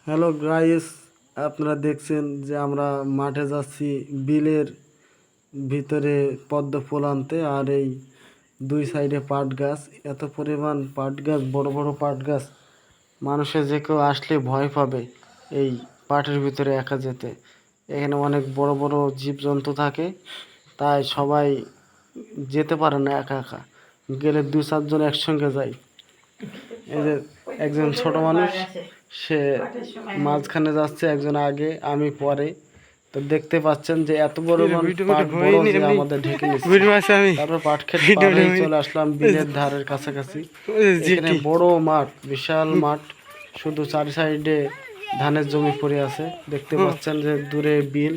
Hello guys, আপনারা দেখছেন যে আমরা মাঠে যাচ্ছি বিলের ভিতরে পদ্ম ফুল আনতে। আর এই দুই সাইডে পাট গাছ, এত পরিমাণ পাট গাছ, বড় বড় পাট গাছ, মানুষের যে কেউ আসলে ভয় পাবে এই পাটের ভিতরে একা যেতে। এখানে অনেক বড় বড় জীবজন্তু থাকে, তাই সবাই যেতে পারে না একা একা, গেলে দু চারজন একসঙ্গে যায়। এই যে একজন ছোট মানুষ, সে মাঝখানে যাচ্ছে, একজন আগে, আমি পরে। তো দেখতে পাচ্ছেন যে এত বড় পাট বড় যে আমাদের ঢেকে নিচ্ছে। তারপর পাট খেতে পার হয়ে চলে আসলাম বিলের ধারের কাছাকাছি। এখানে বড় মাঠ, বিশাল মাঠ, শুধু চারি সাইডে ধানের জমি পড়ে আছে। দেখতে পাচ্ছেন যে দূরে বিল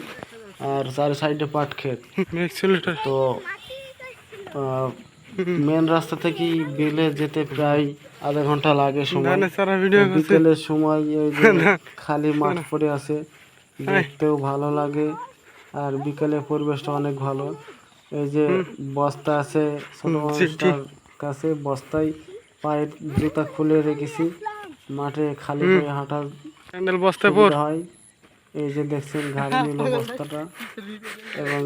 আর চারি সাইডে পাট ক্ষেত। তো মেন রাস্তা থেকে বিলে যেতে প্রায় আধা ঘন্টা লাগে সময়। বিকেলের সময় এই যে খালি মাঠ পড়ে আছে, দেখতেও ভালো লাগে। আর বিকেলের পরিবেশটা অনেক ভালো। এই যে বস্তা আছে ছোট মানুষটার কাছে, বস্তায় পায়ের জুতা খুলে রেখেছি, মাঠে খালি পায়ে হাঁটার সুবিধা হয়। এই যে দেখছেন ঘাড়ে নিল বস্তাটা, এবং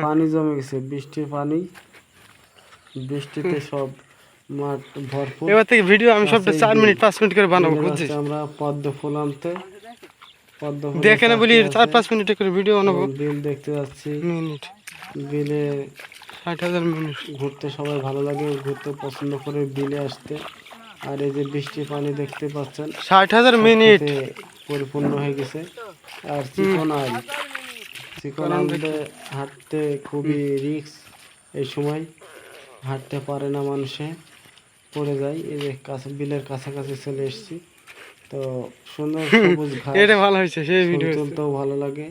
পানি জমে গেছে, বৃষ্টির পানি, বৃষ্টিতে সব মাঠ ভরপুর। এবার থেকে ভিডিও আমি সবটা 4 মিনিট 5 মিনিট করে বানাবো, বুঝছিস? আমরা পদ্ম ফুল আনতে, পদ্ম ফুল দেখে না বলি 4-5 মিনিট করে ভিডিও বানাবো। বিল দেখতে যাচ্ছি, মিনিট বিলে 60,000 মিনিট ঘুরতে সবাই ভালো লাগে, ঘুরতে পছন্দ করে বিলে আসতে। আর এই যে বৃষ্টির পানি দেখতে পাচ্ছেন, 60,000 মিনিট পরিপূর্ণ হয়ে গেছে। আর চিকন আনতে হাঁটতে খুবই রিস্ক, এই সময় হাঁটতে পারে না, মানুষে পড়ে যায়। এই যে বিলের কাছাকাছি চলে এসেছি, তো সুন্দর সবুজ ঘাস, এটা ভালো হয়েছে, সেই ভিডিও তুলতেও ভালো লাগে।